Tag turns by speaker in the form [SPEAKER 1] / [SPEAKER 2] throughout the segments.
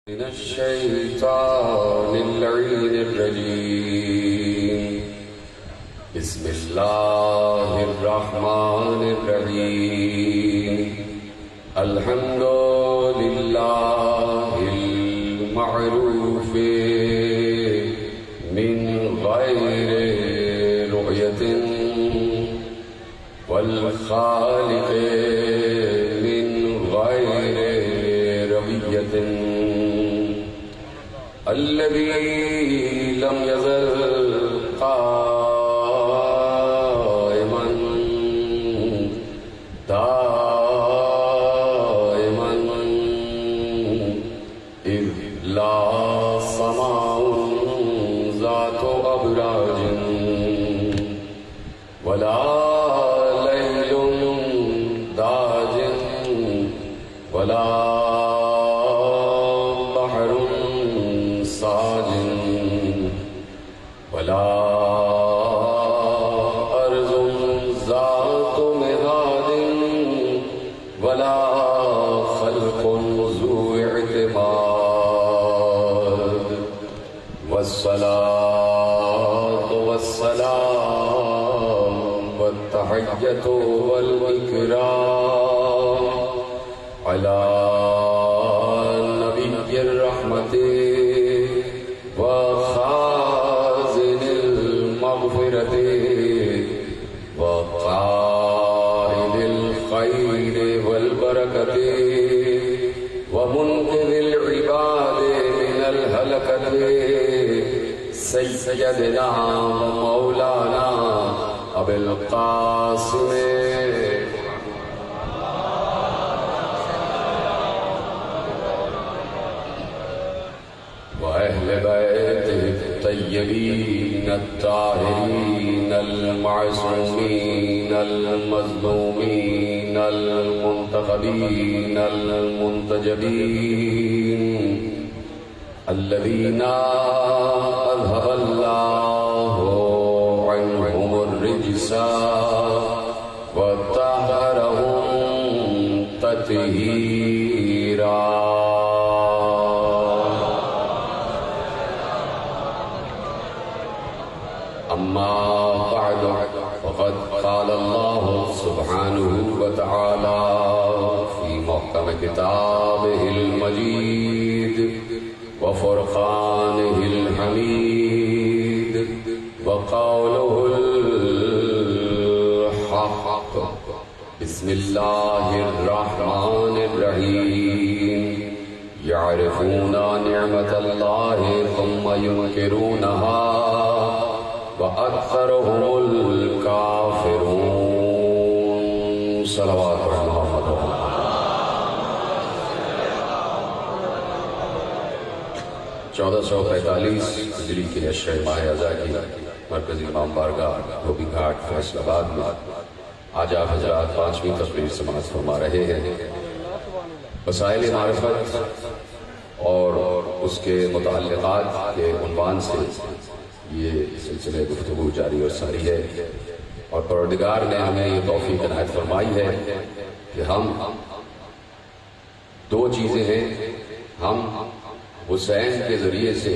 [SPEAKER 1] من الشيطان اللعين الرجيم بسم الله الرحمن الرحيم الحمد لله المعروف من غير رؤية والخالق من غير رؤية الذي لم يزل قائما دائما إذ لا سماء ذات أبراج ولا ليل داج ولا ولا أرض ذات مهاد ولا خلق ذو اعتماد والصلاة والسلام والتحية والإكرام على نبي الرحمة وقائد الخير والبركة ومنقذ العباد من الهلكة سيدنا ومولانا أبي القاسم وأهل بيته الطيبين الطاهرين المعصومين المظلومين المنتخبين المنتجبين الذين أذهب الله عنهم الرجس وطهرهم تطهيرا. أما بعد فقد قال الله سبحانه وتعالى في محكم كتابه المجيد وفرقانه الحميد وقوله الحق بسم الله الرحمن الرحيم يعرفون نعمة الله ثم ينكرونها وأكثرهم الكافرون. صلوات محمد. 1445 ہجری کے اشرِ ماہ اذا کی مرکزی امام بارگاہ دھوبی گھاٹ فیصل آباد میں آج آپ حضرات 5ویں تقریر سماعت فرما رہے ہیں. وسائل معرفت اور اس کے متعلقات کے عنوان سے یہ سلسلہ گفتگو جاری اور ساری ہے، اور پروردگار نے ہمیں یہ توفیق عنایت فرمائی ہے کہ ہم دو چیزیں ہیں، ہم حسین کے ذریعے سے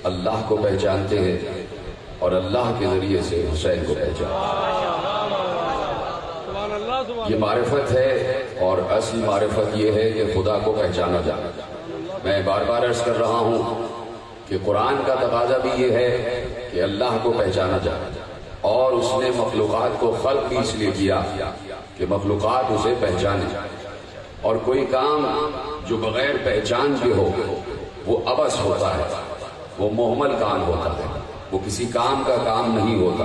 [SPEAKER 1] اللہ کو پہچانتے ہیں اور اللہ کے ذریعے سے حسین کو پہچانتے ہیں. یہ معرفت ہے، اور اصل معرفت یہ ہے کہ خدا کو پہچانا جانا. میں بار بار عرض کر رہا ہوں کہ قرآن کا تقاضا بھی یہ ہے کہ اللہ کو پہچانا جائے، اور اس نے مخلوقات کو خلق بھی اس لیے کیا کہ مخلوقات اسے پہچانے. اور کوئی کام جو بغیر پہچان کے ہو وہ عبث ہوتا ہے، وہ مہمل کام ہوتا ہے، وہ کسی کام کا کام نہیں ہوتا.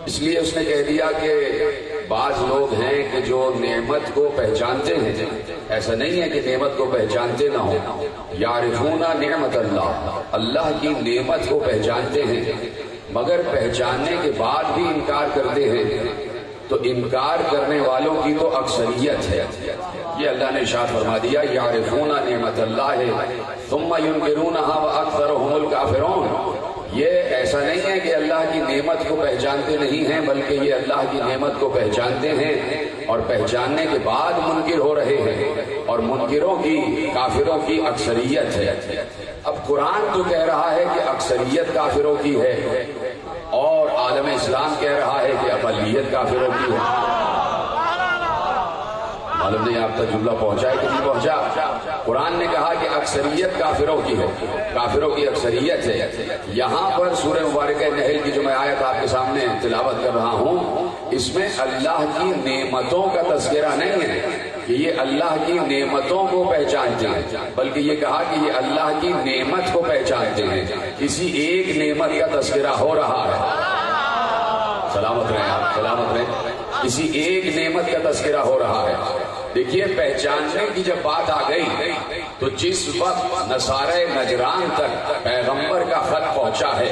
[SPEAKER 1] اس لیے اس نے کہہ دیا کہ بعض لوگ ہیں کہ جو نعمت کو پہچانتے ہیں، ایسا نہیں ہے کہ نعمت کو پہچانتے نہ ہوں. یعرفون نعمت اللہ، اللہ کی نعمت کو پہچانتے ہیں مگر پہچاننے کے بعد بھی انکار کرتے ہیں. تو انکار کرنے والوں کی تو اکثریت ہے. یہ اللہ نے ارشاد فرما دیا یعرفون نعمت اللہ ثم ينکرونها واکثرهم الکافرون. یہ ایسا نہیں ہے کہ اللہ کی نعمت کو پہچانتے نہیں ہیں، بلکہ یہ اللہ کی نعمت کو پہچانتے ہیں اور پہچاننے کے بعد منکر ہو رہے ہیں، اور منکروں کی، کافروں کی اکثریت ہے۔ اب قرآن تو کہہ رہا ہے کہ اکثریت کافروں کی ہے، اور عالم اسلام کہہ رہا ہے کہ اقلیت کافروں کی ہے۔ معلوم نہیں آپ تک جملہ پہنچا ہے کہ نہیں پہنچا؟ قرآن نے کہا کہ اکثریت کافروں کی ہے، کافروں کی اکثریت ہے۔ یہاں پر سورہ مبارکہ نحل کی جو میں آیت آپ کے سامنے تلاوت کر رہا ہوں، اس میں اللہ کی نعمتوں کا تذکرہ نہیں ہے کہ یہ اللہ کی نعمتوں کو پہچانتے ہیں، بلکہ یہ کہا کہ یہ اللہ کی نعمت کو پہچانتے ہیں۔ کسی ایک نعمت کا تذکرہ ہو رہا ہے، سلامت رہیں آپ، سلامت رہیں، کسی ایک نعمت کا تذکرہ ہو رہا ہے۔ دیکھیے پہچاننے کی جب بات آ گئی تو جس وقت نصارہ نجران تک پیغمبر کا خط پہنچا ہے،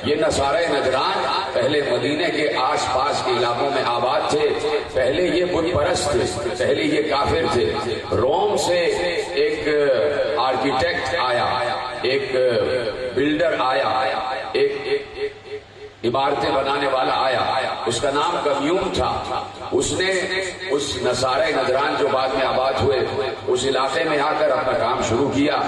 [SPEAKER 1] یہ نصارہ نجران پہلے مدینے کے آس پاس کے علاقوں میں آباد تھے، پہلے یہ بت پرست تھے، پہلے یہ کافر تھے۔ روم سے ایک آرکیٹیکٹ آیا، ایک بلڈر آیا، ایک عمارتیں بنانے والا آیا، اس کا نام کمیون تھا۔ اس نے اس نصارہ نجران جو بعد میں آباد ہوئے اس علاقے میں آ کر اپنا کام شروع کیا۔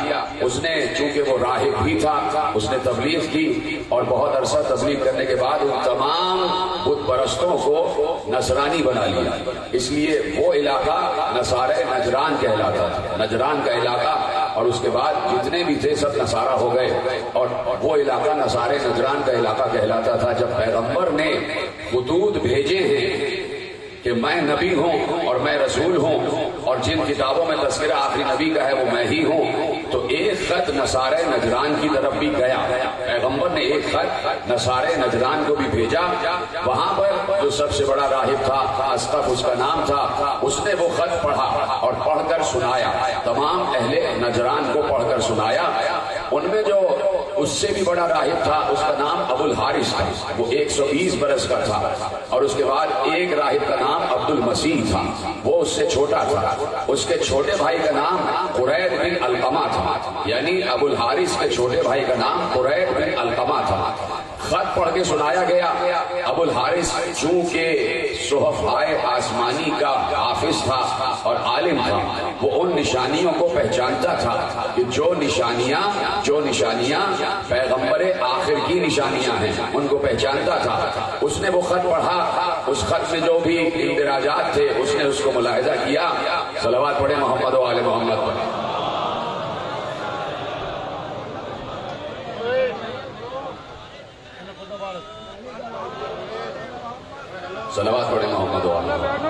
[SPEAKER 1] اس نے چونکہ وہ راہب بھی تھا، اس نے تبلیغ کی، اور بہت عرصہ تبلیغ کرنے کے بعد ان تمام بت پرستوں کو نصرانی بنا لیا۔ اس لیے وہ علاقہ نصارہ نجران کہلاتا تھا، نجران کا علاقہ، اور اس کے بعد جتنے بھی تھے سب نصارہ ہو گئے، اور وہ علاقہ نصارہ نجران کا علاقہ کہلاتا تھا۔ جب پیغمبر نے خطوط بھیجے ہیں کہ میں نبی ہوں اور میں رسول ہوں، اور جن کتابوں میں تذکرہ آخری نبی کا ہے وہ میں ہی ہوں، تو ایک خط نصارہ نجران کی طرف بھی گیا۔ پیغمبر نے ایک خط نصارہ نجران کو بھی بھیجا۔ وہاں پر جو سب سے بڑا راہب تھا، اسقف اس کا نام تھا، اس نے وہ خط پڑھا اور پڑھ کر سنایا، تمام اہل نجران کو پڑھ کر سنایا۔ ان میں جو اس سے بھی بڑا راہب تھا اس کا نام ابو الحارث تھا، وہ 120 برس کا تھا، اور اس کے بعد ایک راہب کا نام عبد المسیح تھا، وہ اس سے چھوٹا تھا۔ اس کے چھوٹے بھائی کا نام قرید بن علقمہ تھا، یعنی ابو الحارث کے چھوٹے بھائی کا نام قرید بن علقمہ تھا۔ خط پڑھ کے سنایا گیا۔ ابو الحارث چونکہ صحفائے آسمانی کا حافظ تھا اور عالم تھا، وہ ان نشانیوں کو پہچانتا تھا کہ جو نشانیاں پیغمبر آخر کی نشانیاں ہیں، ان کو پہچانتا تھا۔ اس نے وہ خط پڑھا، اس خط میں جو بھی اندراجات تھے اس نے اس کو ملاحظہ کیا۔ صلوات پڑھیں محمد و آل محمد پر۔ صلوات پڑھیں محمد و آل محمد۔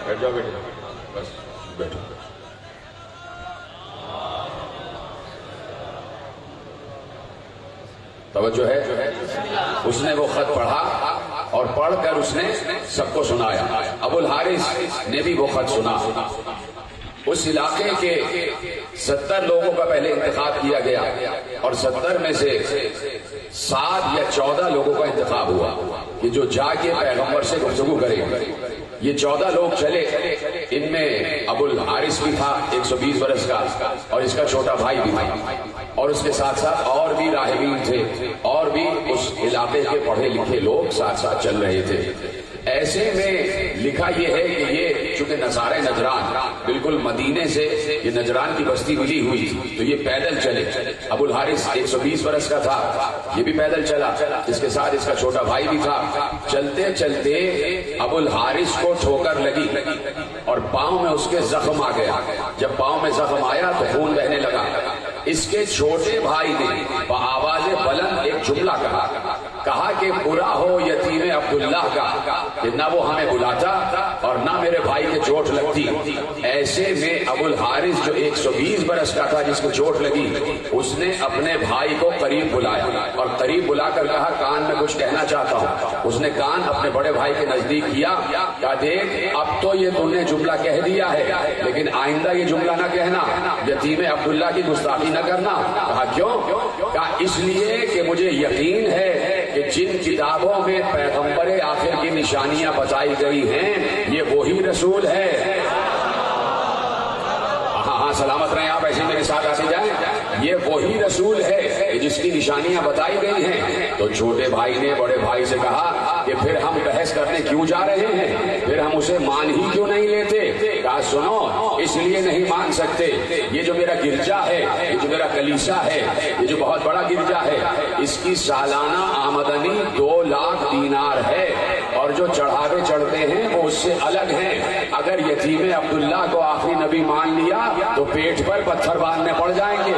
[SPEAKER 1] بیٹھ جاؤ بیٹھو، بس بیٹھو۔ توجہ ہے؟ اس نے وہ خط پڑھا اور پڑھ کر اس نے سب کو سنایا۔ ابو الحارث نے بھی وہ خط سنا۔ اس علاقے کے 70 لوگوں کا پہلے انتخاب کیا گیا، اور 70 میں سے 7 یا 14 لوگوں کا انتخاب ہوا کہ جو جا کے پیغمبر سے گفتگو کرے۔ یہ 14 لوگ چلے، ان میں ابو الحارث بھی تھا 120 برس کا، اور اس کا چھوٹا بھائی بھی تھا، اور اس کے ساتھ ساتھ اور بھی راہبین تھے، اور بھی اس علاقے کے پڑھے لکھے لوگ ساتھ ساتھ چل رہے تھے۔ ایسے میں لکھا یہ ہے کہ یہ چونکہ نصارہ نجران بالکل مدینے سے یہ نجران کی بستی ملی ہوئی، تو یہ پیدل چلے۔ ابو الحارث 120 برس کا تھا، یہ بھی پیدل چلا، اس کے ساتھ اس کا چھوٹا بھائی بھی تھا۔ چلتے چلتے ابو الحارث کو ٹھوکر لگی اور پاؤں میں اس کے زخم آ گیا۔ جب پاؤں میں زخم آیا تو خون بہنے لگا۔ اس کے چھوٹے بھائی نے بآواز بلند ایک جملہ کہا کہ برا ہو یتیم عبداللہ کا کہ نہ وہ ہمیں بلاتا اور نہ میرے بھائی کے چوٹ لگتی۔ ایسے میں ابو الحارث جو 120 برس کا تھا جس کو چوٹ لگی، اس نے اپنے بھائی کو قریب بلایا اور قریب بلا کر کہا کان میں کچھ کہنا چاہتا ہوں۔ اس نے کان اپنے بڑے بھائی کے نزدیک کیا، کہا دیکھ اب تو یہ تم نے جملہ کہہ دیا ہے، لیکن آئندہ یہ جملہ نہ کہنا، یتیم عبداللہ کی گستاخی نہ کرنا۔ کہا کیوں؟ کہا اس لیے کہ مجھے یقین ہے کہ جن کتابوں میں پیغمبر آخر کی نشانیاں بتائی گئی ہیں یہ وہی رسول ہے۔ ہاں سلامت رہیں آپ، ایسے میرے ساتھ آتے جائیں، یہ وہی رسول ہے جس کی نشانیاں بتائی گئی ہیں. تو چھوٹے بھائی نے بڑے بھائی سے کہا کہ پھر ہم بحث کرنے کیوں جا رہے ہیں, پھر ہم اسے مان ہی کیوں نہیں لیتے. کہا سنو, اس لیے نہیں مان سکتے, یہ جو میرا گرجا ہے, یہ جو میرا کلیسا ہے, یہ جو بہت بڑا گرجا ہے, اس کی سالانہ آمدنی 2 لاکھ دینار ہے, اور جو چڑھاوے چڑھتے ہیں وہ اس سے الگ ہیں. اگر یتیم عبداللہ کو آخری نبی مان لیا تو پیٹ پر پتھر باندھنے پڑ جائیں گے.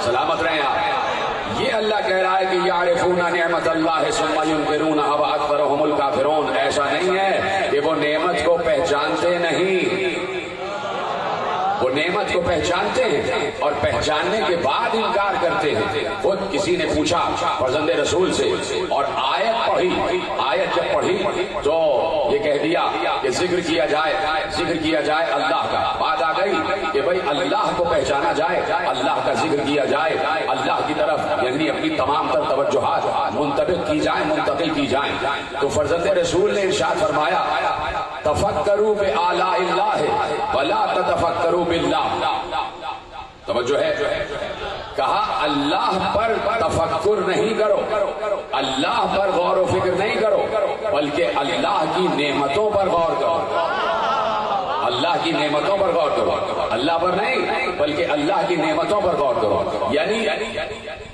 [SPEAKER 1] سلامت رہیں آپ. یہ اللہ کہہ رہا ہے کہ یعرفون نعمت اللہ ثم ینکرونھا واکثرھم الکافرون. ایسا نہیں ہے کہ وہ نعمت کو پہچانتے نہیں, وہ نعمت کو پہچانتے ہیں اور پہچاننے کے بعد انکار کرتے ہیں. خود کسی نے پوچھا فرزند رسول سے اور آیت پڑھی, آیت جب پڑھی تو یہ کہہ دیا کہ ذکر کیا جائے اللہ کا. بات آ گئی کہ بھائی اللہ کو پہچانا جائے, اللہ کا ذکر کیا جائے, اللہ کی طرف یعنی اپنی تمام تر توجہات منتبہ کی جائیں, منتقل کی جائیں. تو فرزند رسول نے ارشاد فرمایا تفکروا بآلاء اللہ ولا تتفکروا باللہ. توجہ ہے, کہا اللہ پر تفکر نہیں کرو, اللہ پر غور و فکر نہیں کرو, بلکہ اللہ کی نعمتوں پر غور کرو. اللہ کی نعمتوں پر غور کرو, اللہ پر نہیں بلکہ اللہ کی نعمتوں پر غور کرو. یعنی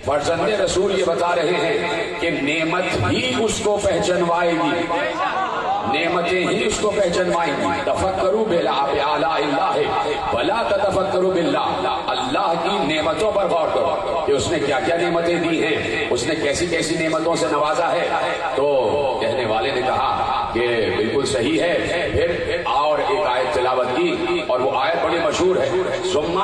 [SPEAKER 1] فرزند رسول یہ بتا رہے ہیں کہ نعمت ہی اس کو پہچنوائے گی, نعمتیں ہی اس کو پہچنوائیں گی. تفکروا بآلاء اللہ ولا تتفکروا باللہ. اللہ کی نعمتوں پر غور کرو کہ اس نے کیا کیا نعمتیں دی ہیں, اس نے کیسی کیسی نعمتوں سے نوازا ہے. تو کہنے والے نے کہا کہ بالکل صحیح ہے. پھر اور ایک آیت تلاوت کی اور وہ آیت بڑی مشہور ہے, ثم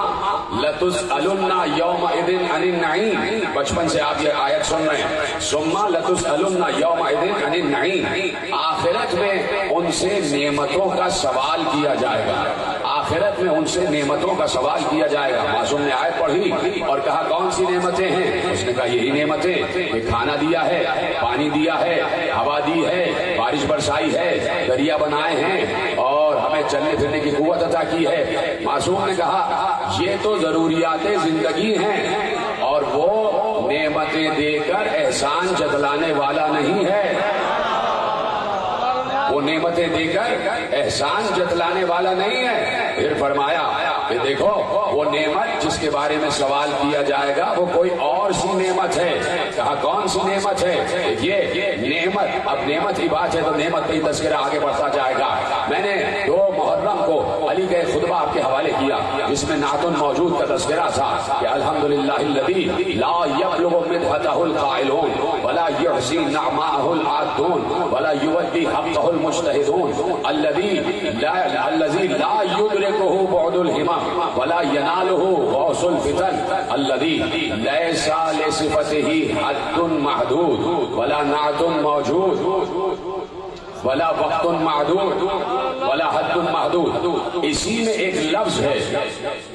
[SPEAKER 1] لتسألن یومئذ عن النعیم. بچپن سے آپ یہ آیت سن رہے ہیں, ثم لتسألن یومئذ عن النعیم. آخرت میں ان سے نعمتوں کا سوال کیا جائے گا, آخرت میں ان سے نعمتوں کا سوال کیا جائے گا. معصوم نے آیت پڑھی اور کہا کون سی نعمتیں ہیں؟ اس نے کہا یہی نعمتیں کہ کھانا دیا ہے, پانی دیا ہے, ہوا دی ہے, بارش برسائی ہے, دریا بنائے ہیں اور ہمیں چلنے پھرنے کی قوت عطا کی ہے. معصوم نے کہا یہ تو ضروریات زندگی ہیں اور وہ نعمتیں دے کر احسان جتلانے والا نہیں ہے, وہ نعمتیں دے کر احسان جتلانے والا نہیں ہے. پھر فرمایا کہ دیکھو وہ نعمت جس کے بارے میں سوال کیا جائے گا وہ کوئی اور سی نعمت ہے. کہا کون سی نعمت ہے؟ یہ نعمت, اب نعمت کی بات ہے تو نعمت پہ تذکرہ آگے بڑھتا جائے گا. میں نے 2 محرم کو علی کا خطبہ آپ کے حوالے کیا جس میں نعت موجود کا تذکرہ تھا کہ الحمدللہ الذی لا یبلغ مدحتہ القائلون ولا یحصی نعماءہ العادون ولا یودی حقہ المجتہدون الذی لا یدرکہ بعد الہمم ولا ینالہ غوث الفتن الذی لیس لصفتہ حد محدود ولا نعت موجود ولا وقت معدود ولا حد محدود. اسی میں ایک لفظ ہے,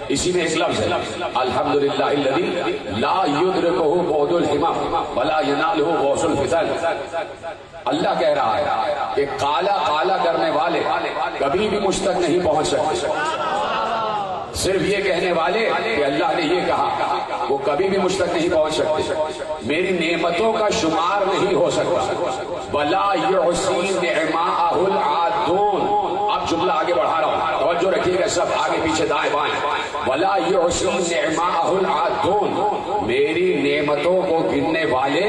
[SPEAKER 1] اسی میں ایک لفظ ہے الحمدللہ الذی لا یدرکہ بعد الہمم ولا ینالہ غوث الفتن. اللہ کہہ رہا ہے کہ کالا کالا کرنے والے کبھی بھی مجھ تک نہیں پہنچ سکتے. صرف یہ کہنے والے کہ اللہ نے یہ کہا وہ کبھی بھی مجھ تک نہیں پہنچ سکتے. میری نعمتوں کا شمار نہیں ہو سکتا. ولا یحصی نعماءہ العادون. اب جملہ آگے بڑھا رہا ہوں, توجہ رکھیے گا سب, آگے پیچھے دائیں بائیں. ولا یحصی نعماءہ العادون. میری نعمتوں کو گننے والے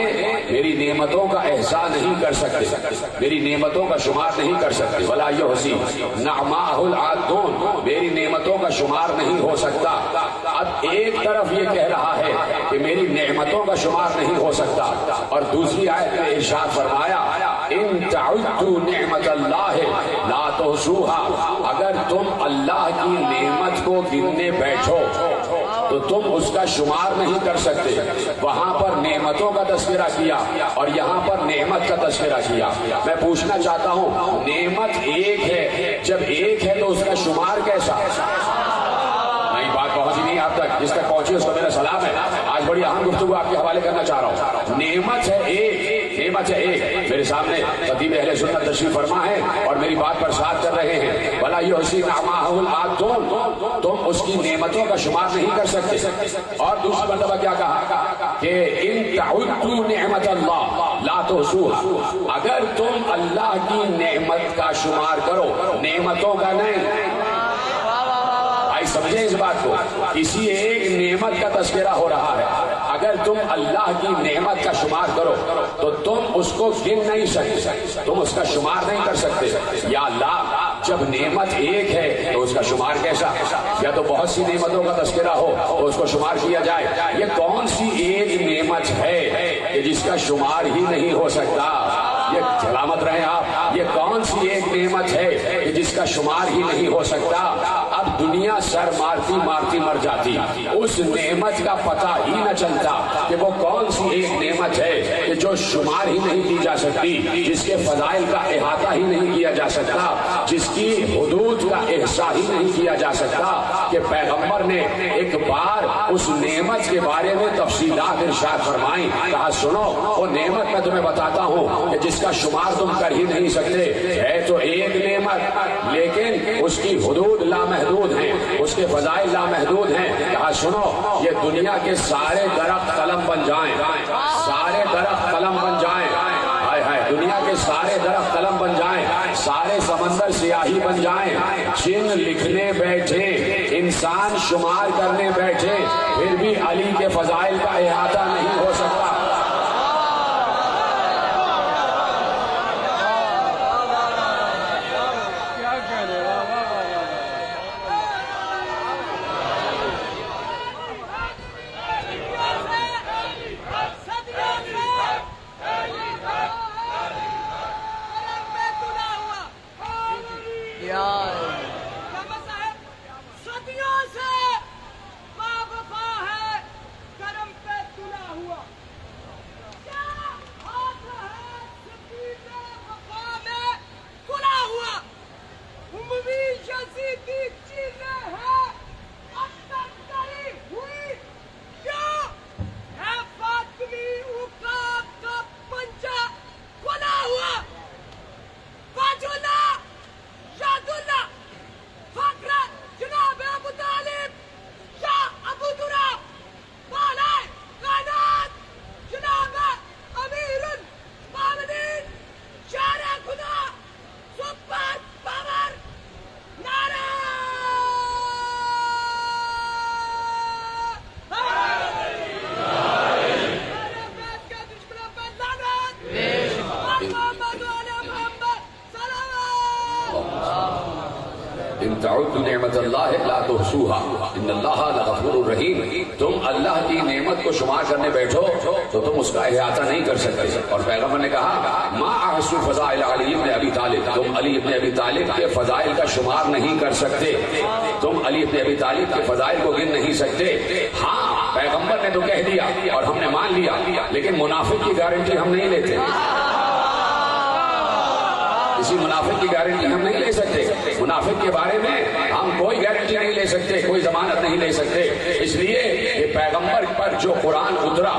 [SPEAKER 1] میری نعمتوں کا احسان نہیں کر سکتے, میری نعمتوں کا شمار نہیں کر سکتے. ولا یحصی نعماءہ العادون. میری نعمتوں کا شمار نہیں ہو سکتا. اب ایک طرف یہ کہہ رہا ہے کہ میری نعمتوں کا شمار نہیں ہو سکتا, اور دوسری آیت میں ارشاد فرمایا ان تعدوا نعمت اللہ لا تحصوها. اگر تم اللہ کی نعمت کو گننے بیٹھو تو تم اس کا شمار نہیں کر سکتے. وہاں پر نعمتوں کا تذکرہ کیا اور یہاں پر نعمت کا تذکرہ کیا. میں پوچھنا چاہتا ہوں نعمت ایک ہے, جب ایک ہے تو اس کا شمار کیسا؟ نہیں, بات پہنچ نہیں آپ تک، جس تک پہنچی اس کو میرا سلام ہے۔ آج بڑی اہم گفتگو آپ کے حوالے کرنا چاہ رہا ہوں۔ نعمت ہے ایک، نعمت ہے ایک۔ میرے سامنے خطیب اہل سنت تشریف فرما ہے اور میری بات پر ساتھ کر رہے ہیں۔ وَلَا يُحْصِي نِعْمَتَهُ الْعَادُونَ، تم اس کی نعمتوں کا شمار نہیں کر سکتے۔ اور دوسری مرتبہ کیا کہا کہ ان تعدوا نعمت اللہ لا تحصوها، اگر تم اللہ کی نعمت کا شمار کرو، نعمتوں کا نہیں۔ آئی سمجھیں اس بات کو، کسی ایک نعمت کا تذکرہ ہو رہا ہے۔ اگر تم اللہ کی نعمت کا شمار کرو تو تم اس کو گن نہیں سکتے، تم اس کا شمار نہیں کر سکتے۔ یا اللہ، جب نعمت ایک ہے تو اس کا شمار کیسا؟ یا تو بہت سی نعمتوں کا تذکرہ ہو تو اس کو شمار کیا جائے۔ یہ کون سی ایک نعمت ہے کہ جس کا شمار ہی نہیں ہو سکتا؟ یہ سلامت رہے آپ، یہ کون سی ایک نعمت ہے کہ جس کا شمار ہی نہیں ہو سکتا؟ اب دنیا سر مارتی مارتی مر جاتی، اس نعمت کا پتہ ہی نہ چلتا کہ وہ کون سی ایک نعمت ہے کہ جو شمار ہی نہیں کی جا سکتی، جس کے فضائل کا احاطہ ہی نہیں کیا جا سکتا، جس کی حدود کا احصاء ہی نہیں کیا جا سکتا، کہ پیغمبر نے ایک بار اس نعمت کے بارے میں تفصیلات ارشاد فرمائیں، کہا سنو وہ نعمت میں تمہیں بتاتا ہوں کہ جس کا شمار تم کر ہی نہیں سکتے، ہے تو ایک نعمت لیکن اس کی حدود لامحدود ہیں، اس کے فضائل لامحدود ہیں۔ کہا سنو یہ دنیا کے سارے درخت قلم بن جائیں، سارے درخت قلم بن جائیں، ہائے ہائے، دنیا کے سارے درخت قلم بن جائیں، سارے سمندر سیاہی بن جائیں، جن لکھنے بیٹھے، انسان شمار کرنے بیٹھے، پھر بھی علی کے فضائل کا احاطہ نہیں ہو سکتا۔ نعمت اللہ لا تحصوها ان اللہ لغفور الرحیم، تم اللہ کی نعمت کو شمار کرنے بیٹھو تو تم اس کا احاطہ نہیں کر سکتے۔ اور پیغمبر نے کہا ما احصوا فضائل علی ابن ابی طالب، تم علی ابن ابی طالب کے فضائل کا شمار نہیں کر سکتے، تم علی ابن ابی طالب کے فضائل کو گن نہیں سکتے۔ ہاں پیغمبر نے تو کہہ دیا اور ہم نے مان لیا، لیکن منافق کی گارنٹی ہم نہیں لیتے، کسی منافق کی گارنٹی ہم نہیں لے سکتے، منافق کے بارے میں ہم کوئی گارنٹی نہیں لے سکتے، کوئی ضمانت نہیں لے سکتے۔ اس لیے کہ پیغمبر پر جو قرآن اترا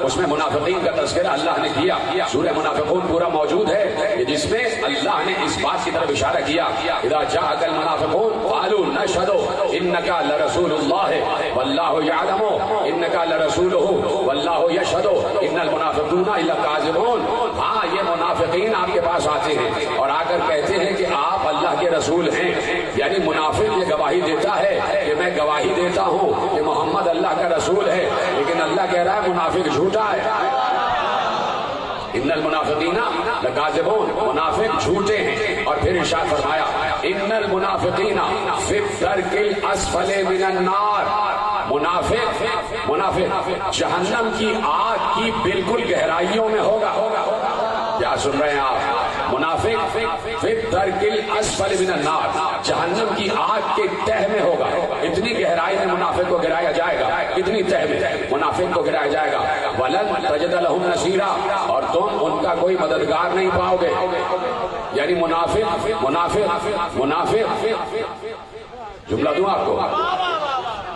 [SPEAKER 1] اس میں منافقین کا تذکرہ اللہ نے کیا، سورہ منافقون پورا موجود ہے کہ جس میں اللہ نے اس بات کی طرف اشارہ کیا اذا جاءک المنافقون قالوا نشهد انک لرسول اللہ واللہ یعلم انک لرسولہ واللہ یشهد ان المنافقون لکاذبون۔ ہاں یہ منافقین آپ کے پاس آتے ہیں اور آ کر کہتے ہیں کہ آپ اللہ کے رسول ہیں، یعنی منافق یہ گواہی دیتا ہے کہ میں گواہی دیتا ہوں کہ محمد اللہ کا رسول ہے، لیکن اللہ کہہ رہا ہے منافق جھوٹا ہے۔ ان المنافقین لکاذبون، منافق جھوٹے ہیں۔ اور پھر ارشاد فرمایا ان المنافقین فی الدرک الاسفل من النار، منافق جہنم کی آگ کی بالکل گہرائیوں میں ہوگا۔ کیا سن رہے ہیں آپ؟ منافق فی الدرک الاسفل من النار، جہنم کی آگ کے تہ میں ہوگا۔ اتنی گہرائی میں منافق کو گرایا جائے گا، اتنی تہ میں منافق کو گرایا جائے گا۔ ولن تجد لهم نصیرا، اور تم ان کا کوئی مددگار نہیں پاؤ گے۔ یعنی منافق جملہ دوں آپ کو،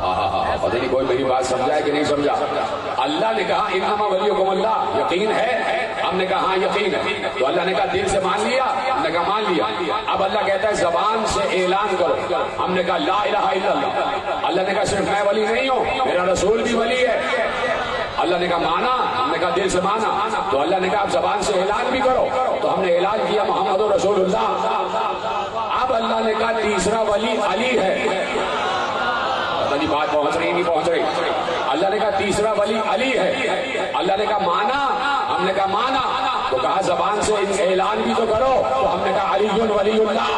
[SPEAKER 1] پتہ نہیں کوئی میری بات سمجھا ہے کہ نہیں سمجھا. اللہ نے کہا انما ولیکم اللہ، یقین ہے؟ ہم نے کہا ہاں یقین ہے. تو اللہ نے کہا دل سے مان لیا؟ ہم نے کہا مان لیا. اب اللہ کہتا ہے زبان سے اعلان کرو. ہم نے کہا لا الہ الا اللہ. اللہ نے کہا صرف میں ولی نہیں ہوں، میرا رسول بھی ولی ہے. اللہ نے کہا مانا؟ ہم نے کہا دل سے مانا. تو اللہ نے کہا آپ زبان سے اعلان بھی کرو. تو ہم نے اعلان کیا محمد رسول اللہ. اب اللہ نے کہا تیسرا ولی علی ہے. پتہ نہیں بات پہنچ رہی نہیں پہنچ رہی. اللہ نے کہا تیسرا ولی علی ہے. اللہ نے کہا مانا؟ ہم نے کہا مانا. تو کہا زبان سے اعلان بھی تو کرو. تو ہم نے کہا علی ولی اللہ.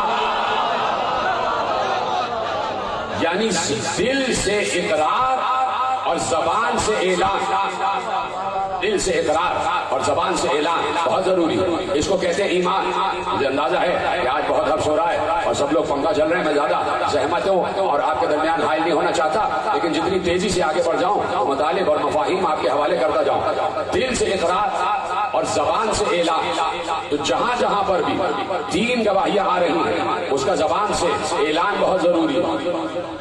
[SPEAKER 1] یعنی دل سے اقرار اور زبان سے اعلان، دل سے اقرار اور زبان سے اعلان بہت ضروری ہے. اس کو کہتے ہیں ایمان. مجھے اندازہ ہے کہ آج بہت حبس ہو رہا ہے اور سب لوگ پنکھا چل رہے ہیں. میں زیادہ زحمت ہوں اور آپ کے درمیان حائل نہیں ہونا چاہتا، لیکن جتنی تیزی سے آگے بڑھ جاؤں مطالب اور مفاہیم آپ کے حوالے کرتا جاؤں. دل سے اقرار اور زبان سے اعلان. تو جہاں جہاں پر بھی تین گواہیاں آ رہی ہیں اس کا زبان سے اعلان بہت ضروری ہے.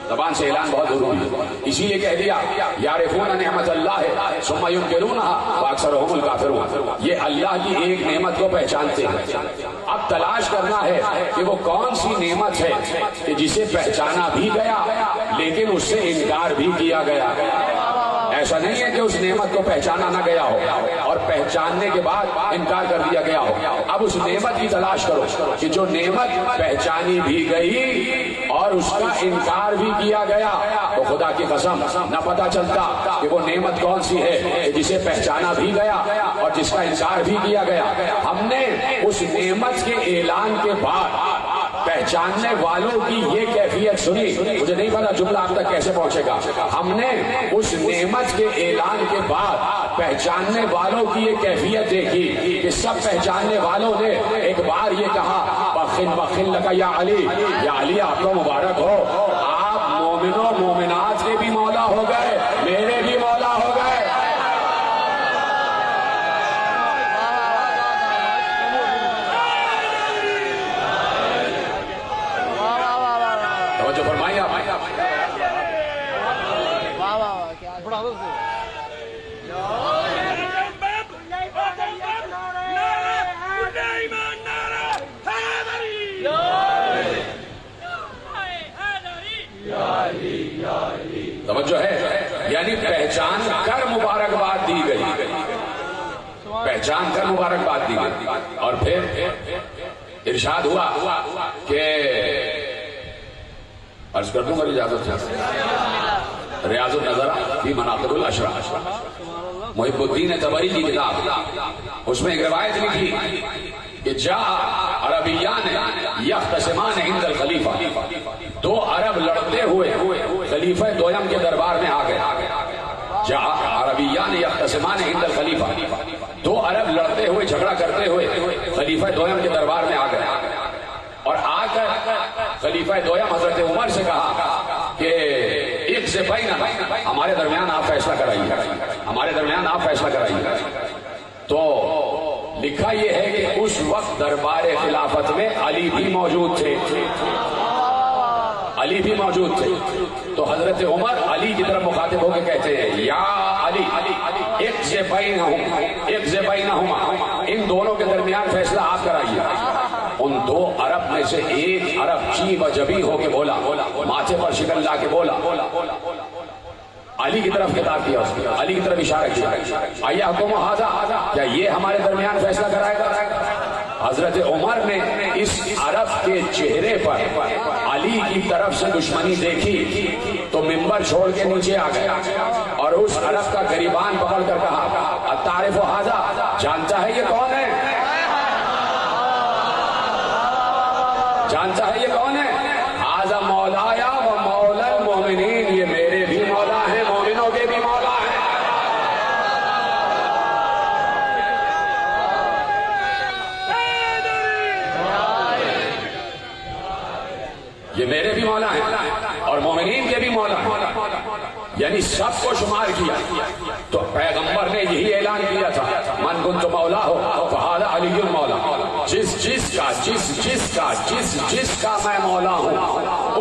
[SPEAKER 1] زبان سے اعلان بہت ضروری ہے. اسی لیے کہہ دیا یعرفون نعمت اللہ ثم ینکرونها واکثرهم الکافرون. یہ اللہ کی ایک نعمت کو پہچانتے ہیں. اب تلاش کرنا ہے کہ وہ کون سی نعمت ہے کہ جسے پہچانا بھی گیا لیکن اس سے انکار بھی کیا گیا. ایسا نہیں ہے کہ اس نعمت کو پہچانا نہ گیا ہو اور پہچاننے کے بعد انکار کر دیا گیا ہو. اب اس نعمت کی تلاش کرو کہ جو نعمت پہچانی بھی گئی اور اس کا انکار بھی کیا گیا. تو خدا کی قسم نہ پتا چلتا کہ وہ نعمت کون سی ہے جسے پہچانا بھی گیا اور جس کا انکار بھی کیا گیا. ہم نے اس نعمت کے اعلان کے بعد پہچاننے والوں کی یہ کیفیت سنی. مجھے نہیں پتا جملہ آپ تک کیسے پہنچے گا. ہم نے اس نعمت کے اعلان کے بعد پہچاننے والوں کی یہ کیفیت دیکھی کہ سب پہچاننے والوں نے ایک بار یہ کہا بخن بخن لگا یا علی، یا علی آپ کو مبارک ہو، آپ مومنوں مومنات کے بھی مولا ہو گئے، میرے بھی مولا ہو گئے. جو فرمائیے آپ توجہ ہے. یعنی پہچان کر مبارکباد دی گئی، پہچان کر مبارکباد دی گئی. اور پھر ارشاد ہوا کہ عرض کر دوں گا اجازت سے ریاض النظر فی مناقب الاشراف، محب الدین طبری کی کتاب، اس میں ایک روایت لکھی کہ جاء عربیان یختصمان عند الخلیفہ. دو عرب لڑتے ہوئے خلیفہ دویم کے دربار میں آ گئے. جاء عربیان یختصمان عند الخلیفہ. دو عرب لڑتے ہوئے جھگڑا کرتے ہوئے خلیفہ دویم کے دربار میں آ گئے اور آ کر خلیفہ دویم حضرت عمر سے کہا کہ ایک سے بیننا، ہمارے درمیان آپ فیصلہ کرائیے، ہمارے درمیان آپ فیصلہ کرائیے. تو لکھا یہ ہے کہ اس وقت دربار خلافت میں علی بھی موجود تھے، علی بھی موجود تھے. تو حضرت عمر علی کی طرف مخاطب ہو کے کہتے ہیں یا علی اقض بینہما، ان دونوں کے درمیان فیصلہ آپ کرائیے. ان دو عرب میں سے ایک عرب چیب جبی ہو کے بولا، ماتھے پر شکن لا کے بولا، علی کی طرف خطاب کیا، اس نے علی کی طرف اشارہ کیا، ایحکم ھذا، کیا یہ ہمارے درمیان فیصلہ کرائے گا؟ حضرت عمر نے اس عرب کے چہرے پر علی کی طرف سے دشمنی دیکھی تو منبر چھوڑ کے نیچے آ گیا اور اس عرب کا گریبان پکڑ کر کہا اتعرف ھذا، جانتا ہے یہ کون ہے؟ جانتا ہے یہ کون ہے؟ ھذا مولایا و مولا المؤمنین، یہ میرے بھی مولا ہیں، مومنوں کے بھی مولا ہیں. یہ میرے بھی مولا ہیں اور مومنین کے بھی مولا ہیں، یعنی سب کو شمار کیا. تو پیغمبر نے یہی اعلان کیا تھا من کنت مولا ہو فہذا علی المولا، جس کا میں مولا ہوں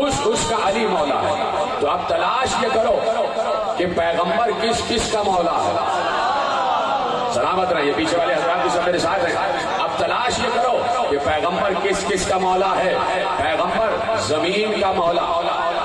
[SPEAKER 1] اس کا علی مولا ہے. تو اب تلاش یہ کرو کہ پیغمبر کس کس کا مولا ہے. سلامت رہیے، پیچھے والے حضرات بھی سب میرے ساتھ ہیں. اب تلاش یہ کرو کہ پیغمبر کس کس کا مولا ہے. پیغمبر زمین کا مولا،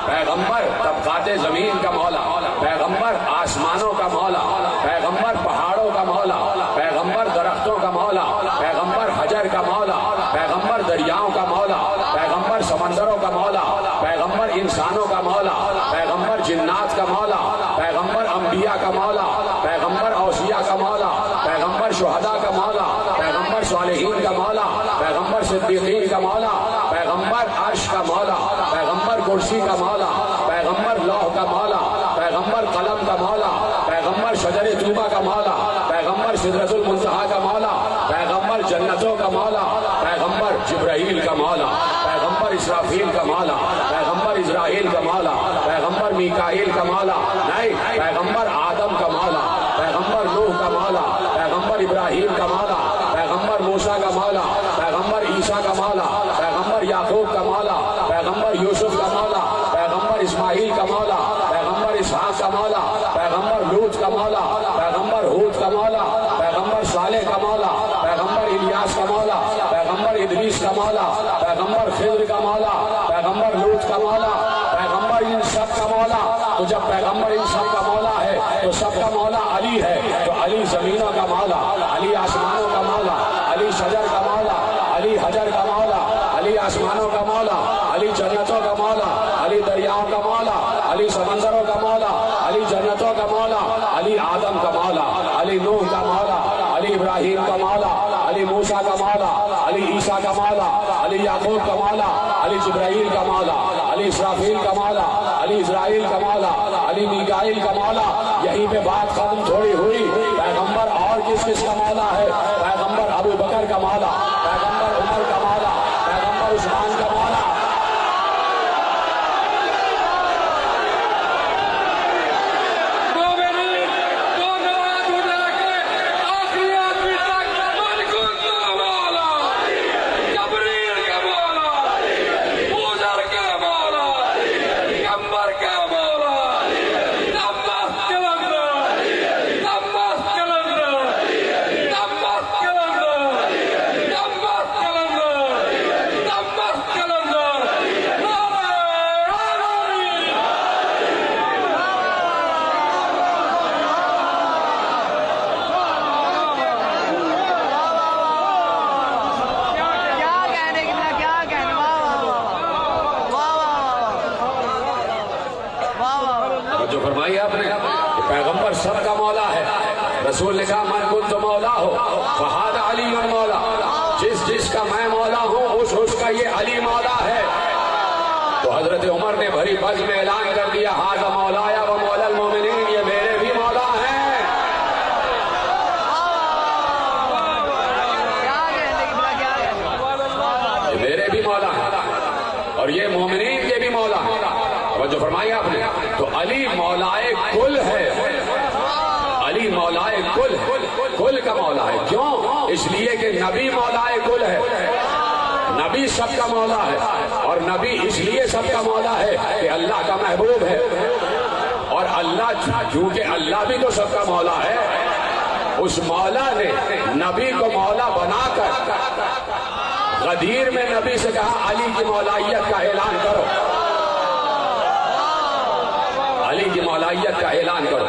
[SPEAKER 1] پیغمبر طبقات زمین کا مولا، پیغمبر آسمانوں کا مولا، پیغمبر پہاڑوں کا مولا، پیغمبر درختوں کا مولا، پیغمبر حجر کا مولا، پیغمبر دریاؤں کا مولا، پیغمبر سمندروں کا مولا، پیغمبر انسانوں کا مولا، پیغمبر جنات کا مولا، پیغمبر انبیاء کا مولا، پیغمبر اوصیاء کا مولا، پیغمبر شہداء کا مولا، پیغمبر صالحین کا مولا، پیغمبر صدیقین کا مولا، پیغمبر عرش کا مولا، پیغمبر کرسی کا مولا، پیغمبر لوح کا مولا، پیغمبر قلم کا مولا، پیغمبر شجر طوبہ کا مولا، پیغمبر سدرۃ المنتہی کا مولا، پیغمبر جنتوں کا مولا، پیغمبر جبرائیل کا مولا، پیغمبر اسرافیل کا مولا، پیغمبر اسرائیل کا مولا، پیغمبر میکائیل کا مولا، نہیں، پیغمبر آدم کا مولا، پیغمبر نوح کا مولا، پیغمبر ابراہیم کا مولا، پیغمبر موسیٰ کا مولا، پیغمبر عیسیٰ کا مولا، پیغمبر یعقوب کا مولا، پیغمبر یوسف کا مولا، پیغمبر اسماعیل کا مولا، پیغمبر اسحاق کا مولا، پیغمبر لوط کا مولا، پیغمبر ہود کا مولا، پیغمبر صالح کا مولا، پیغمبر الیاس کا مولا، پیغمبر ادریس کا مولا، پیغمبر خضر کا مولا، پیغمبر لوط کا مولا، پیغمبر ان سب کا مولا. تو جب پیغمبر ان سب کا مولا ہے تو سب کا مولا علی ہے. تو علی زمینوں کا مولا، علی آسمانوں کا مولا، علی شجر کا مولا، علی حجر کا مولا، علی آسمانوں کا مولا، علی جنتوں کا مولا، علی دریاؤں کا مولا، علی سمندروں کا مولا، علی جنتوں کا مولا، علی آدم کا مولا، علی نوح کا مولا، علی ابراہیم کا مولا، علی موسیٰ کا مولا، علی عیسیٰ کا مولا، علی یعقوب کا مولا، علی جبرائیل کا مولا، علی اسرافیل کا مولا، علی اسرائیل کا مولا، علی میکائیل کا مولا. یہیں پہ بات ختم تھوڑی ہوئی. پیغمبر اور کس کس کا مولا ہے؟ پیغمبر ابو بکر کا مولا، پیغمبر عمر کا مولا، پیغمبر عثمان کا مولا. جو فرمائی آپ نے کہ پیغمبر سب کا مولا ہے. رسول نے کہا من کنت مولا ہو فہذا علی مولا. جس جس کا میں مولا ہوں اس کا یہ علی مولا ہے. تو حضرت عمر نے بھری بز میں اعلان کر دیا ھذا مولایا و مولا المومنین، یہ میرے بھی مولا ہیں. یہ میرے بھی مولا ہیں اور یہ مومنین کے بھی مولا ہیں. جو فرمایا آپ نے تو علی مولائے کل ہے. علی مولائے کل ہے، کل کا مولا ہے. کیوں؟ اس لیے کہ نبی مولائے کل ہے. نبی سب کا مولا ہے اور نبی اس لیے سب کا مولا ہے کہ اللہ کا محبوب ہے. اور اللہ، چونکہ اللہ بھی تو سب کا مولا ہے، اس مولا نے نبی کو مولا بنا کر غدیر میں نبی سے کہا علی کی مولائیت کا اعلان کرو، علی کی مولائیت کا اعلان کرو.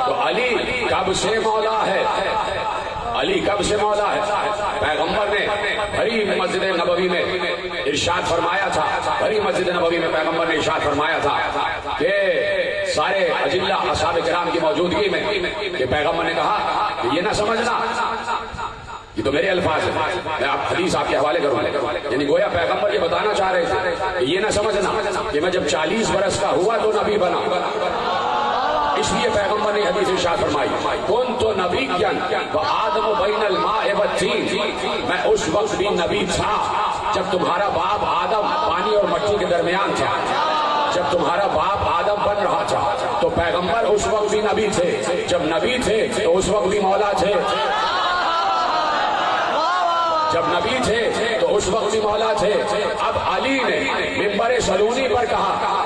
[SPEAKER 1] تو علی کب سے مولا ہے؟ علی کب سے مولا ہے؟ پیغمبر نے بھری مسجد نبوی میں ارشاد فرمایا تھا، بھری مسجد نبوی میں پیغمبر نے ارشاد فرمایا تھا کہ سارے اجلہ اصحاب کرام کی موجودگی میں کہ پیغمبر نے کہا کہ یہ نہ سمجھنا، یہ تو میرے الفاظ ہیں، میں آپ حدیث آپ کے حوالے کروں، یعنی گویا پیغمبر یہ بتانا چاہ رہے تھے کہ یہ نہ سمجھنا کہ میں جب 40 برس کا ہوا تو نبی بنا. اس لیے پیغمبر نے حدیث ارشاد فرمائی کنت نبیا وآدم بین الماء والطین، میں اس وقت بھی نبی تھا جب تمہارا باپ آدم پانی اور مٹی کے درمیان تھا. جب تمہارا باپ آدم بن رہا تھا تو پیغمبر اس وقت بھی نبی تھے. جب نبی تھے تو اس وقت بھی مولا تھے. جب نبی تھے تو اس وقت بھی مولا تھے. اب علی نے منبر سلونی پر کہا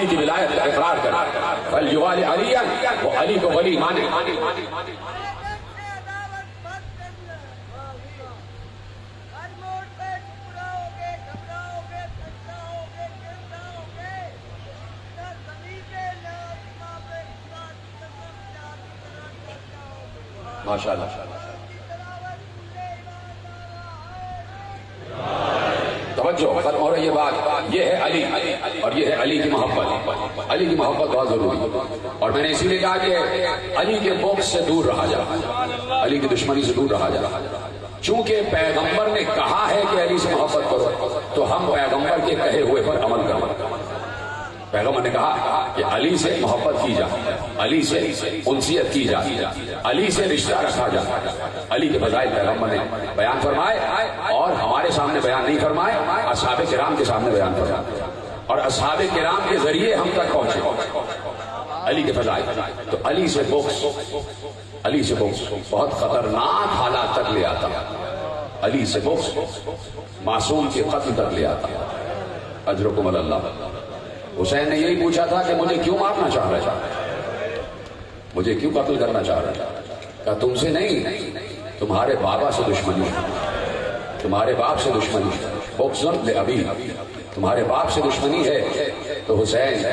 [SPEAKER 1] علی کی ولایت کا اقرار کرے. فلیوالی علی، وہ علی کو ولی مانے. ماشاء اللہ. توجہ، ختم ہو رہی ہے بات. یہ ہے علی اور یہ ہے علی کی محبت. علی کی محبت بہت ضروری ہے، اور میں نے اسی لیے کہا کہ علی کے بغض سے دور رہا جائے، علی کی دشمنی سے دور رہا جائے. چونکہ پیغمبر نے کہا ہے کہ علی سے محبت کرو، تو ہم پیغمبر کے کہے ہوئے پر عمل کریں. پیغمبر نے کہا کہ علی سے محبت کی جائے، علی سے انسیت کی جائے، علی سے رشتہ رکھا جائے. علی کے فضائل پیغمبر نے بیان فرمائے، اور ہمارے سامنے بیان نہیں فرمائے، اصحاب کرام کے سامنے بیان فرمائے، اور اصحاب کرام کے ذریعے ہم تک پہنچے علی کے فضائل. تو علی سے بغض، علی سے بغض بہت خطرناک حالات تک لے آتا. علی سے بغض معصوم کے قتل تک لے آتا. اجرکم اللہ. حسین نے یہی پوچھا تھا کہ مجھے کیوں مارنا چاہ رہا ہے، مجھے کیوں قتل کرنا چاہ رہا ہے. کہا تم سے نہیں، تمہارے بابا سے دشمنی ہے، تمہارے باپ سے دشمنی ہے. بغض لابی، تمہارے باپ سے دشمنی ہے، تو حسین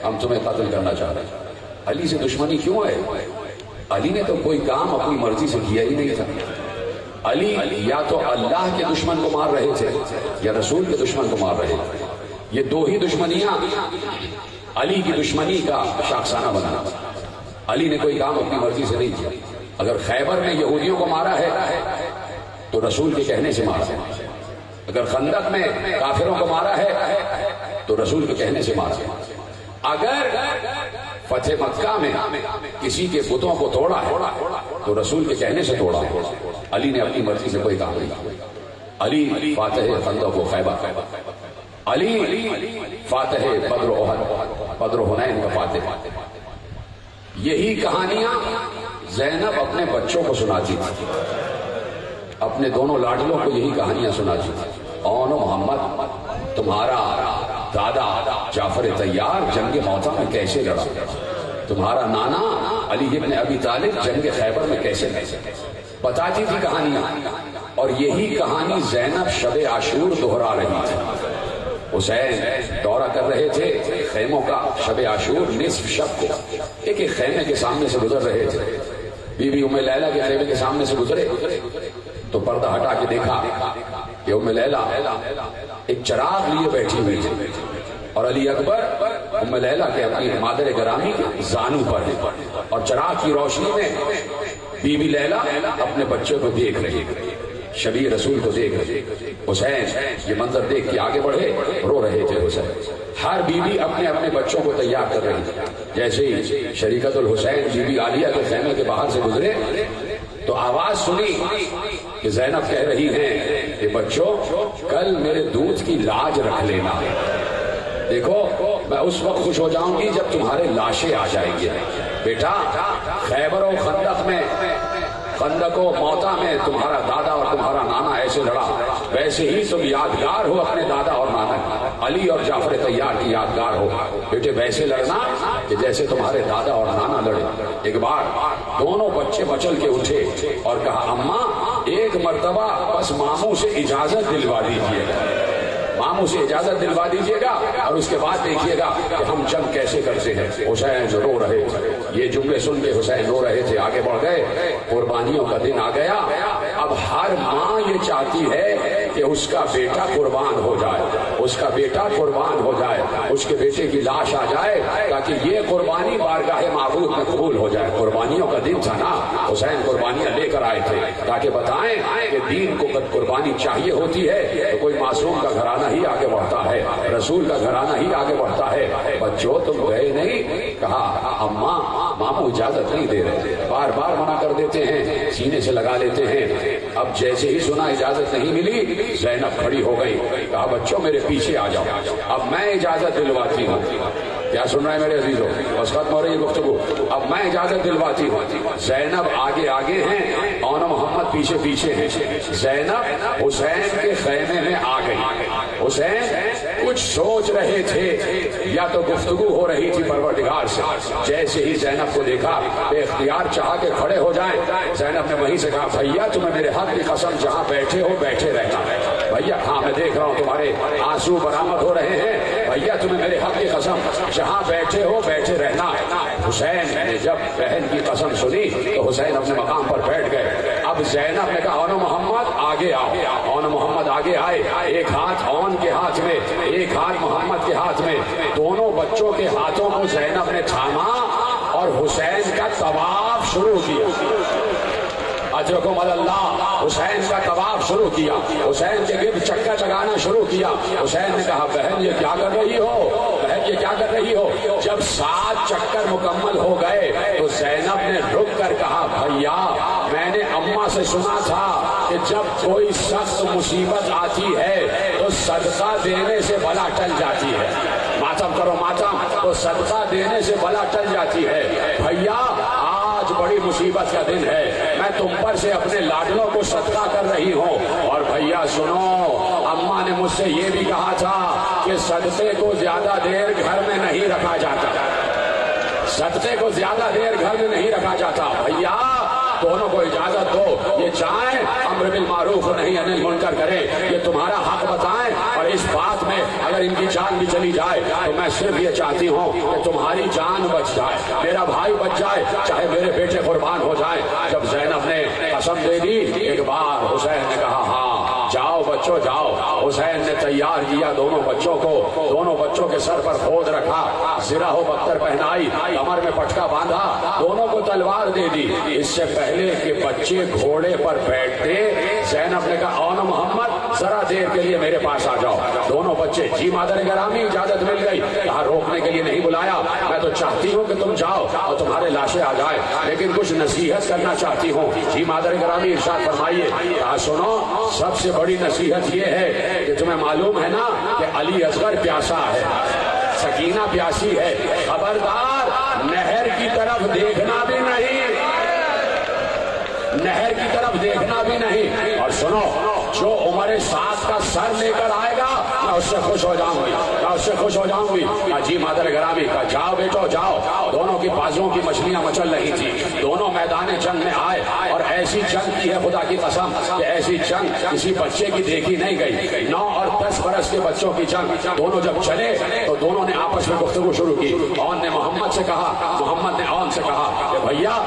[SPEAKER 1] ہم تمہیں قتل کرنا چاہ رہے ہیں. علی سے دشمنی کیوں ہے؟ علی نے تو کوئی کام اپنی مرضی سے کیا ہی نہیں تھا. علی یا تو اللہ کے دشمن کو مار رہے تھے یا رسول کے دشمن کو مار رہے تھے. یہ دو ہی دشمنیاں علی کی دشمنی کا شاخسانہ بنا. علی نے کوئی کام اپنی مرضی سے نہیں کیا. اگر خیبر میں یہودیوں کو مارا ہے تو رسول کے کہنے سے مارا ہے. اگر خندق میں کافروں کو مارا ہے تو رسول کے کہنے سے مارا ہے. اگر فتح مکہ میں کسی کے بتوں کو توڑا ہے تو رسول کے کہنے سے توڑا ہے. علی نے اپنی مرضی سے کوئی کام نہیں کیا. علی فاتح خندق و خیبر، علی فاتح بدر و احد، بدر و حنین کا فاتح. یہی کہانیاں زینب اپنے بچوں کو سناتی تھی، اپنے دونوں لاڈلوں کو یہی کہانیاں سناتی تھی. اون و محمد، تمہارا دادا جعفر طیار جنگ موتا میں کیسے لڑا، تمہارا نانا علی ابن ابی طالب جنگ خیبر میں کیسے لڑا. بتاتی تھی کہانیاں. اور یہی کہانی زینب شب عاشور دہرا رہی تھی. حسین دورہ کر رہے تھے خیموں کا شب عاشور نصف شب کو. ایک ایک خیمے کے سامنے سے گزر رہے تھے. بی بی ام لیلہ کے خیمے کے سامنے سے گزرے تو پردہ ہٹا کے دیکھا کہ ام لیلہ ایک چراغ لیے بیٹھی ہوئی تھی، اور علی اکبر ام لیلہ کے اپنی مادر گرامی کے زانو پر ہے، اور چراغ کی روشنی میں بی بی لیلہ اپنے بچے کو دیکھ رہی، شبیہ رسول کو دیکھ رہے. حسین یہ منظر دیکھ کے آگے بڑھے، رو رہے تھے. حسین ہر بیوی اپنے اپنے بچوں کو تیار کر رہی تھی. جیسے ہی شریکت الحسین بی بی عالیہ کے خیمے کے باہر سے گزرے تو آواز سنی کہ زینب کہہ رہی ہیں کہ بچوں کل میرے دودھ کی لاج رکھ لینا. دیکھو میں اس وقت خوش ہو جاؤں گی جب تمہارے لاشیں آ جائیں گے. بیٹا خیبر و خندق میں، خندق و موتا میں تمہارا دادا اور تمہارا نانا ایسے لڑا، ویسے ہی تم یادگار ہو اپنے دادا اور نانا کی. علی اور جعفر طیار کی یادگار ہو. بیٹے ویسے لڑنا کہ جیسے تمہارے دادا اور نانا لڑے. ایک بار دونوں بچے مچل کے اٹھے اور کہا اماں ایک مرتبہ بس ماموں سے اجازت دلوا دیجیے گا، ماموں سے اجازت دلوا دیجیے گا، اور اس کے بعد دیکھیے گا کہ ہم جنگ کیسے کرتے ہیں. حسین جو رو رہے تھے، یہ جملے سن کے حسین رو رہے تھے. آگے بڑھ گئے. قربانیوں کا دن آ گیا. اب ہر ماں یہ چاہتی ہے کہ اس کا بیٹا قربان ہو جائے، اس کا بیٹا قربان ہو جائے، اس کے بیٹے کی لاش آ جائے تاکہ یہ قربانی بارگاہ معبود میں قبول ہو جائے. قربانیوں کا دن تھا نا. حسین قربانیاں لے کر آئے تھے تاکہ بتائیں کہ دین کو قربانی چاہیے ہوتی ہے تو کوئی معصوم کا گھرانہ ہی آگے بڑھتا ہے، رسول کا گھرانہ ہی آگے بڑھتا ہے. بچوں تم گئے نہیں. کہا اماں ماموں اجازت نہیں دے رہے، بار بار منع کر دیتے ہیں، سینے سے لگا لیتے ہیں. اب جیسے ہی سنا اجازت نہیں ملی، زینب کھڑی ہو گئی. کہا بچوں میرے پیچھے آ جاؤ، اب میں اجازت دلواتی ہوں. کیا سن رہے ہیں میرے عزیزوں؟ بس ختم ہو رہی ہے گفتگو. اب میں اجازت دلواتی ہوں. زینب آگے آگے ہیں اور محمد پیچھے پیچھے ہیں. زینب حسین کے خیمے میں آ گئی. حسین کچھ سوچ رہے تھے یا تو گفتگو ہو رہی تھی پروردگار سے. جیسے ہی زینب کو دیکھا بے اختیار چاہا کہ کھڑے ہو جائیں. زینب نے وہیں سے کہا بھیا تمہیں میرے حق کی قسم جہاں بیٹھے ہو بیٹھے رہنا. بھیا ہاں میں دیکھ رہا ہوں تمہارے آنسو برآمد ہو رہے ہیں. بھیا تمہیں میرے حق کی قسم جہاں بیٹھے ہو بیٹھے رہنا. حسین نے جب بہن کی قسم سنی تو حسین اپنے مقام پر بیٹھ گئے. اب زینب نے کہا اون محمد آگے آؤ. اون محمد آگے آئے. ایک ہاتھ اون کے ہاتھ میں ایک ہاتھ محمد کے ہاتھ میں. دونوں بچوں کے ہاتھوں کو زینب نے تھاما اور حسین کا طواف شروع کیا. اجرکم اللہ. حسین کا طواف شروع کیا. حسین کے گرد چکر لگانا شروع کیا. حسین نے کہا بہن یہ کیا کر رہی ہو؟ بہن یہ کیا کر رہی ہو؟ جب 7 چکر مکمل ہو گئے تو زینب نے رک کر کہا بھیا میں نے اماں سے سنا تھا کہ جب کوئی سخت مصیبت آتی ہے تو صدقہ دینے سے بلا ٹل جاتی ہے. ماتم کرو ماتم. تو صدقہ دینے سے بلا ٹل جاتی ہے. بھیا آج بڑی مصیبت کا دن ہے. میں تم پر سے اپنے لاڈلوں کو صدقہ کر رہی ہوں. اور بھیا سنو اماں نے مجھ سے یہ بھی کہا تھا کہ صدقے کو زیادہ دیر گھر میں نہیں رکھا جاتا. صدقے کو زیادہ دیر گھر میں نہیں رکھا جاتا. بھیا دونوں کو اجازت دو. یہ چاہیں امر بالمعروف نہیں انل منکر کریں. یہ تمہارا حق بتائیں. اور اس بات میں اگر ان کی جان بھی چلی جائے تو میں صرف یہ چاہتی ہوں کہ تمہاری جان بچ جائے, میرا بھائی بچ جائے, چاہے میرے بیٹے قربان ہو جائیں. جب زینب نے قسم دے دی ایک بار حسین نے کہا ہاں جاؤ بچوں جاؤ. حسین نے تیار کیا دونوں بچوں کو. دونوں بچوں کے سر پر خود رکھا, زرہ و بختر پہنائی, کمر میں پٹکا باندھا, دونوں کو تلوار دے دی. اس سے پہلے کہ بچے گھوڑے پر بیٹھتے زینب نے کہا اون محمد ذرا دیر کے لیے میرے پاس آ جاؤ. دونوں بچے جی مادر گرامی اجازت مل گئی. کہا روکنے کے لیے نہیں بلایا. میں تو چاہتی ہوں کہ تم جاؤ اور تمہارے لاشیں آ جائیں, لیکن کچھ نصیحت کرنا چاہتی ہوں. جی مادر گرامی ارشاد فرمائیے. کہا سنو سب سے بڑی نصیحت یہ ہے کہ تمہیں معلوم ہے نا کہ علی اصغر پیاسا ہے, سکینہ پیاسی ہے. خبردار نہر کی طرف دیکھنا بھی نہیں, نہر کی طرف دیکھنا بھی نہیں. اور سنو جو عمر سعد کا سر لے کر آئے گا میں اس سے خوش ہو جاؤں گی, میں اس سے خوش ہو جاؤں گی. جی مادر گرامی کا جاؤ بیٹو جاؤ. دونوں کی بازوں کی مچھلیاں مچل رہی تھی. دونوں میدان جنگ میں آئے اور ایسی جنگ کی ہے خدا کی قسم کہ ایسی جنگ کسی بچے کی دیکھی نہیں گئی. 9 اور 10 برس کے بچوں کی جنگ. دونوں جب چلے تو دونوں نے آپس میں گفتگو شروع کی. اون نے محمد سے کہا, محمد نے اون سے کہا کہ بھیا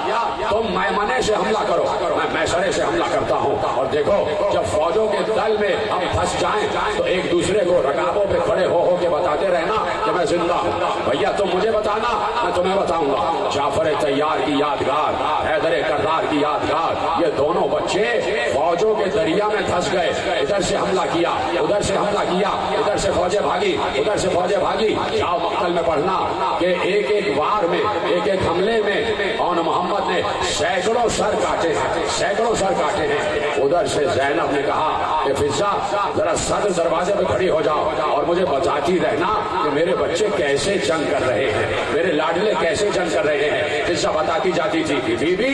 [SPEAKER 1] تم میمنے سے حملہ کرو, میں میسرے سے حملہ کرتا ہوں. اور دیکھو جب فوجوں کے دل میں ہم پھنس جائیں تو ایک دوسرے کو رکابوں پہ کھڑے ہو کے بتاتے رہنا کہ میں زندہ ہوں. بھیا تم مجھے بتانا میں تمہیں بتاؤں گا. جعفر طیار کی یادگار, حیدر کرار کی یادگار, یہ دونوں بچے فوجوں کے دریا میں پھنس گئے. ادھر سے حملہ کیا, ادھر سے حملہ کیا, ادھر سے فوجیں بھاگی, ادھر سے فوجیں بھاگی. جاؤ مقتل میں پڑھنا کہ ایک ایک وار میں ایک ایک حملے میں اون محمد نے سینکڑوں سر کاٹے ہیں, سینکڑوں سر کاٹے ہیں. ادھر سے زینب نے کہا کہ فضا ذرا صدر دروازے پہ کھڑی ہو جاؤ اور مجھے بتاتی رہنا کہ میرے بچے کیسے جنگ کر رہے ہیں, میرے لاڈلے کیسے جنگ کر رہے ہیں. فضا بتاتی جاتی تھی بی بی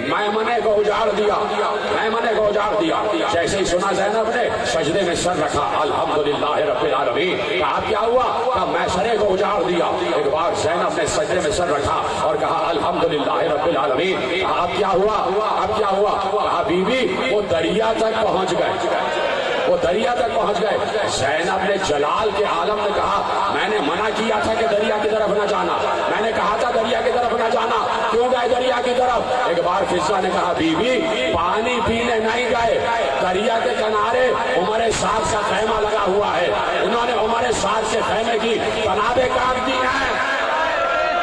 [SPEAKER 1] میمنے کو اجاڑ دیا, میمنے کو اجاڑ دیا. جیسے ہی سنا زینب نے سجدے میں سر رکھا, الحمدللہ رب العالمین. کہا کیا ہوا؟ کہا میسرے کو اجاڑ دیا. ایک بار زینب نے سجدے میں سر رکھا اور کہا الحمدللہ رب العالمین. کہا اب کیا ہوا؟ اب کیا ہوا؟ کہا بی بی وہ دریا تک پہنچ گئے, وہ دریا تک پہنچ گئے. زینب نے جلال کے عالم نے کہا میں نے منع کیا تھا کہ دریا کی طرف نہ جانا, میں نے کہا تھا دریا کی طرف نہ جانا, کیوں گئے دریا کی طرف؟ ایک بار فضا نے کہا بی بی پانی پینے نہیں گئے, دریا کے کنارے عمر سعد کا خیمہ لگا ہوا ہے, انہوں نے عمر سعد کے خیمے کی کنابیں کاٹ دی ہیں.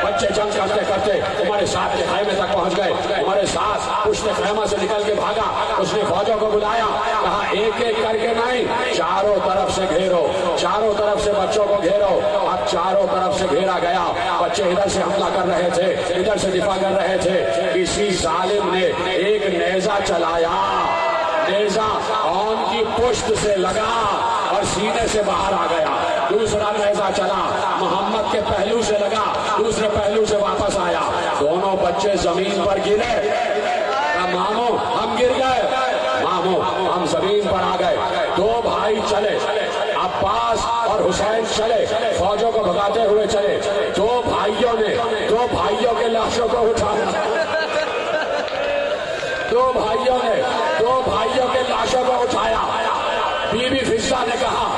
[SPEAKER 1] بچے جنگ کرتے کرتے عمر سعد کے خیمے تک پہنچ گئے. عمر سعد پشت خیمہ سے نکل کے بھاگا, اس نے فوجوں کو بلایا, کہا ایک ایک کر کے نہیں, چاروں طرف سے گھیرو, چاروں طرف سے بچوں کو گھیرو. اب چاروں طرف سے گھیرا گیا. بچے ادھر سے حملہ کر رہے تھے, ادھر سے دفاع کر رہے تھے. کسی ظالم نے ایک نیزہ چلایا, نیزہ اون کی پشت سے لگا اور سینے سے باہر آ گیا. دوسرا نیزہ چلا, محمد کے پہلو سے لگا, دوسرے پہلو سے واپس آیا. دونوں بچے زمین پر گرے. مامو ہم گر گئے, مامو ہم زمین پر آ گئے. دو بھائی چلے. اب عباس اور حسین چلے، فوجوں کو بھگاتے ہوئے چلے، دو بھائیوں کے لاشوں کو اٹھایا، دو بھائیوں کے لاشوں کو اٹھایا۔ بی بی فضہ نے کہا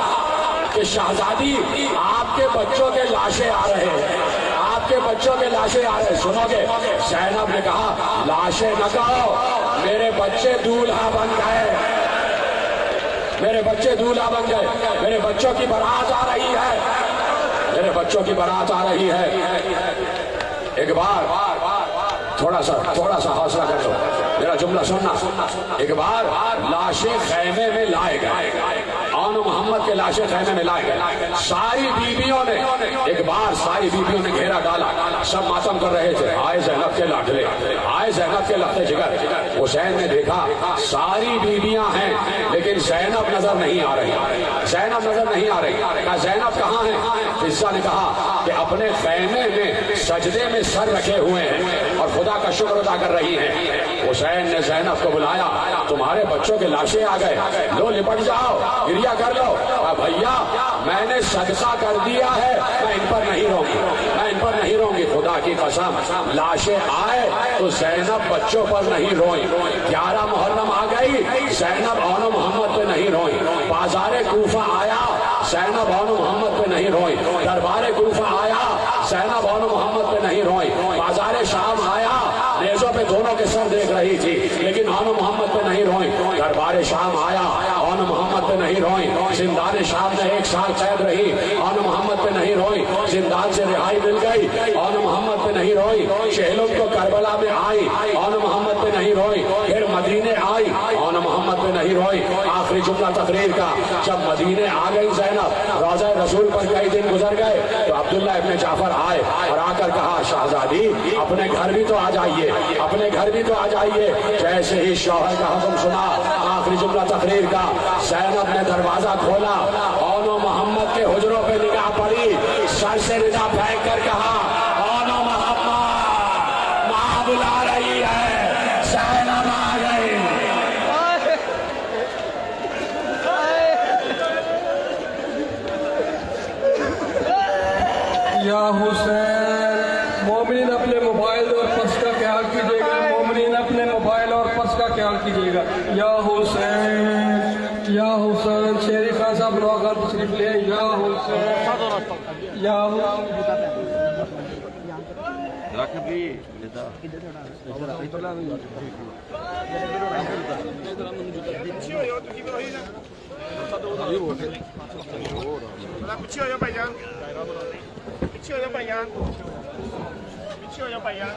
[SPEAKER 1] کہ شہزادی آپ کے بچوں کے لاشیں آ رہے ہیں، آپ کے بچوں کے لاشیں آ رہے ہیں، سنو گے؟ زینب نے کہا لاشیں نہ کہو، میرے بچے دولہا بن گئے، میرے بچے دولہا بن گئے، میرے بچوں کی بارات آ رہی ہے، میرے بچوں کی بارات آ رہی ہے۔ ایک بار تھوڑا سا حوصلہ کر لو، میرا جملہ سننا۔ ایک بار لاشیں خیمے میں لائے گئے، آن محمد کے لاشیں خیمے میں لائے گئے، ساری بیویوں نے گھیرا ڈالا، سب ماتم کر رہے تھے، آئے زینب کے لاڈلے، آئے زینب کے لختے جگر۔ حسین نے دیکھا ساری بیویاں ہیں لیکن زینب نظر نہیں آ رہی، زینب نظر نہیں آ رہی۔ کہا زینب کہاں ہے؟ فضہ نے کہا کہ اپنے خیمے میں سجدے میں سر رکھے ہوئے ہیں اور خدا کا شکر ادا کر رہی ہیں۔ حسین نے زینب کو بلایا، تمہارے بچوں کے لاشیں آ گئے، لو لپٹ جاؤ، گریا کر لو۔ بھیا میں نے صدقہ کر دیا ہے، میں ان پر نہیں رہوں گی، میں ان پر نہیں رہوں گی، خدا کی قسم۔ لاشیں آئے تو زینب بچوں پر نہیں روئی، 11 محرم آ گئی، زینب آن محمد پہ نہیں روئی، بازار کوفہ آیا، زینب آن محمد پہ نہیں روئی، دربار کوفہ آیا، زینب آن محمد پہ نہیں روئی، بازار شام آیا، نیزوں پہ دونوں کے سر دیکھ رہی تھی لیکن آن محمد پہ نہیں روئی، دربار شام آیا، آن محمد پہ نہیں روئی، زندان شام میں 1 سال قید رہی، آن محمد پہ نہیں روئی، زندان سے رہائی مل گئی، آن محمد پہ نہیں روئی، شہلم کو کربلا میں آئی، آن محمد پہ نہیں روئی، پھر مدینے آئی، آن محمد پہ نہیں روئی۔ آخری جملہ تقریر کا، جب مدینے آ گئی زینب، روضہ رسول پر کئی دن گزر گئے تو عبداللہ ابن جعفر آئے اور آ کر کہا شہزادی اپنے گھر بھی تو آ جائیے، اپنے گھر بھی تو آ جائیے۔ جیسے ہی شوہر کا حکم سنا، آخری جملہ تقریر کا، زینب نے دروازہ کھولا، آنو محمد کے حجروں پہ نگاہ پڑی، سر سے ردا پھینک کر کہا آنو محمد ماں بلا رہی ہے، زینب آ گئی۔
[SPEAKER 2] یا حسین، مومنین اپنے موبائل اور پرس کا خیال کیجیے گا، مومنین اپنے موبائل اور پرس کا خیال کیجیے گا۔ یا حسین، یا حسین، شیری خان صاحب لوگ تشریف لے، یا حسین، یا
[SPEAKER 3] پیچھے ہو جاؤ بھائی جان، پیچھے ہو جاؤ بھائی جان، پیچھے ہو جاؤ بھائی جان۔